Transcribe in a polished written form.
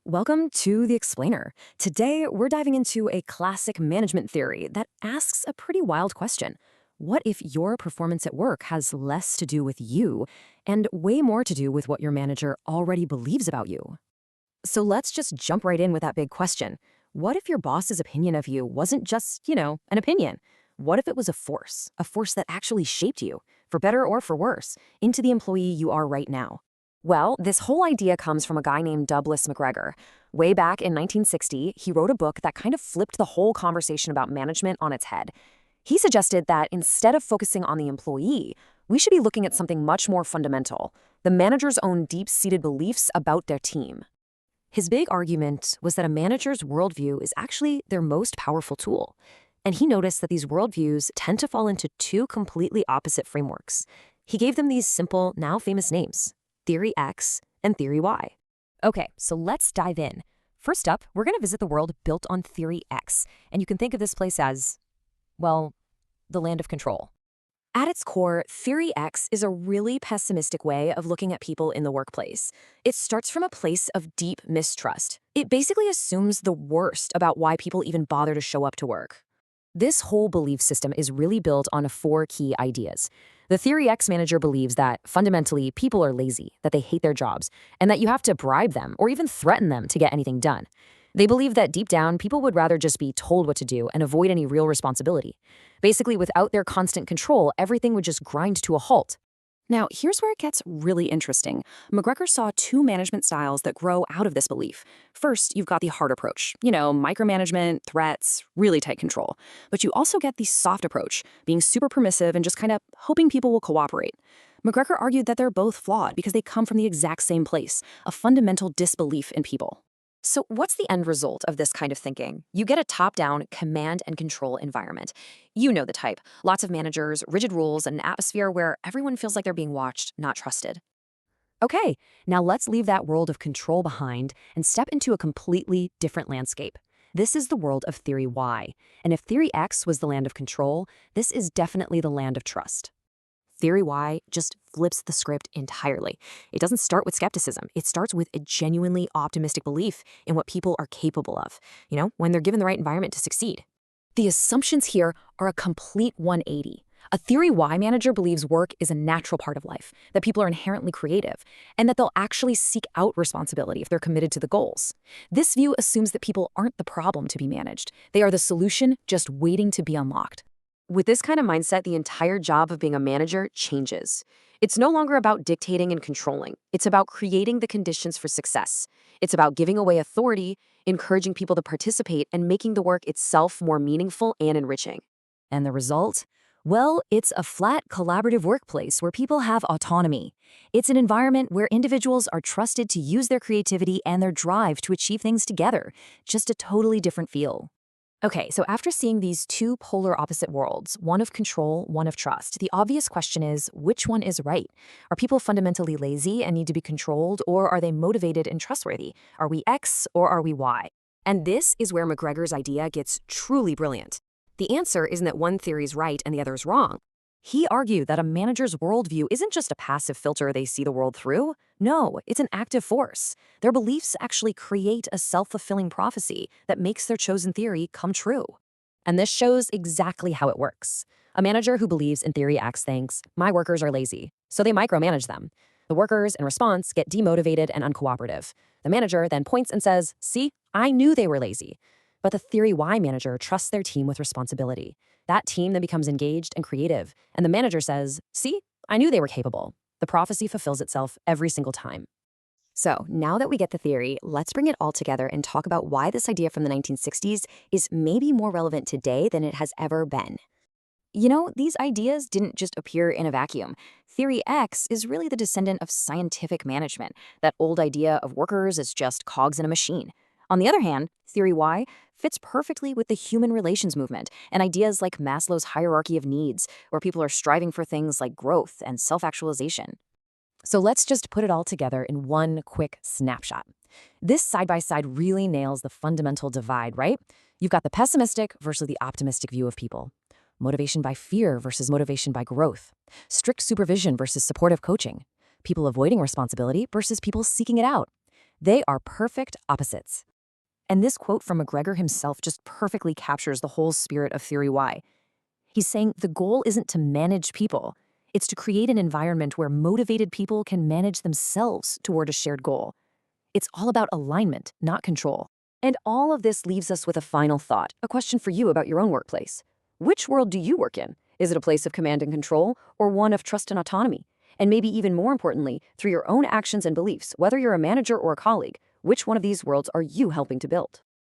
Welcome to The Explainer. Today, we're diving into a classic management theory that asks a pretty wild question. What if your performance at work has less to do with you and way more to do with what your manager already believes about you? So let's just jump right in with that big question. What if your boss's opinion of you wasn't just, an opinion? What if it was a force that actually shaped you, for better or for worse, into the employee you are right now? Well, this whole idea comes from a guy named Douglas McGregor. Way back in 1960, he wrote a book that kind of flipped the whole conversation about management on its head. He suggested that instead of focusing on the employee, we should be looking at something much more fundamental, the manager's own deep-seated beliefs about their team. His big argument was that a manager's worldview is actually their most powerful tool. And he noticed that these worldviews tend to fall into two completely opposite frameworks. He gave them these simple, now famous names: Theory X and Theory Y. Okay, so let's dive in. First up, we're going to visit the world built on Theory X, and you can think of this place as, well, the land of control. At its core, Theory X is a really pessimistic way of looking at people in the workplace. It starts from a place of deep mistrust. It basically assumes the worst about why people even bother to show up to work. This whole belief system is really built on four key ideas. The Theory X manager believes that, fundamentally, people are lazy, that they hate their jobs, and that you have to bribe them or even threaten them to get anything done. They believe that deep down, people would rather just be told what to do and avoid any real responsibility. Basically, without their constant control, everything would just grind to a halt. Now, here's where it gets really interesting. McGregor saw two management styles that grow out of this belief. First, you've got the hard approach, micromanagement, threats, really tight control. But you also get the soft approach, being super permissive and just kind of hoping people will cooperate. McGregor argued that they're both flawed because they come from the exact same place, a fundamental disbelief in people. So what's the end result of this kind of thinking? You get a top-down command and control environment. You know the type. Lots of managers, rigid rules, and an atmosphere where everyone feels like they're being watched, not trusted. Okay, now let's leave that world of control behind and step into a completely different landscape. This is the world of Theory Y. And if Theory X was the land of control, this is definitely the land of trust. Theory Y just flips the script entirely. It doesn't start with skepticism. It starts with a genuinely optimistic belief in what people are capable of, when they're given the right environment to succeed. The assumptions here are a complete 180. A Theory Y manager believes work is a natural part of life, that people are inherently creative, and that they'll actually seek out responsibility if they're committed to the goals. This view assumes that people aren't the problem to be managed. They are the solution just waiting to be unlocked. With this kind of mindset, the entire job of being a manager changes. It's no longer about dictating and controlling. It's about creating the conditions for success. It's about giving away authority, encouraging people to participate, and making the work itself more meaningful and enriching. And the result? Well, it's a flat, collaborative workplace where people have autonomy. It's an environment where individuals are trusted to use their creativity and their drive to achieve things together. Just a totally different feel. Okay, so after seeing these two polar opposite worlds, one of control, one of trust, the obvious question is, which one is right? Are people fundamentally lazy and need to be controlled, or are they motivated and trustworthy? Are we X or are we Y? And this is where McGregor's idea gets truly brilliant. The answer isn't that one theory is right and the other is wrong. He argued that a manager's worldview isn't just a passive filter they see the world through. No, it's an active force. Their beliefs actually create a self-fulfilling prophecy that makes their chosen theory come true. And this shows exactly how it works. A manager who believes in Theory X thinks, my workers are lazy, so they micromanage them. The workers, in response, get demotivated and uncooperative. The manager then points and says, see, I knew they were lazy. But the Theory Y manager trusts their team with responsibility. That team then becomes engaged and creative, and the manager says, see, I knew they were capable. The prophecy fulfills itself every single time. So now that we get the theory, let's bring it all together and talk about why this idea from the 1960s is maybe more relevant today than it has ever been. These ideas didn't just appear in a vacuum. Theory X is really the descendant of scientific management, that old idea of workers as just cogs in a machine. On the other hand, Theory Y fits perfectly with the human relations movement and ideas like Maslow's hierarchy of needs, where people are striving for things like growth and self-actualization. So let's just put it all together in one quick snapshot. This side-by-side really nails the fundamental divide, right? You've got the pessimistic versus the optimistic view of people. Motivation by fear versus motivation by growth. Strict supervision versus supportive coaching. People avoiding responsibility versus people seeking it out. They are perfect opposites. And this quote from McGregor himself just perfectly captures the whole spirit of Theory Y. He's saying the goal isn't to manage people, it's to create an environment where motivated people can manage themselves toward a shared goal. It's all about alignment, not control. And all of this leaves us with a final thought, a question for you about your own workplace. Which world do you work in? Is it a place of command and control, or one of trust and autonomy? And maybe even more importantly, through your own actions and beliefs, whether you're a manager or a colleague, which one of these worlds are you helping to build?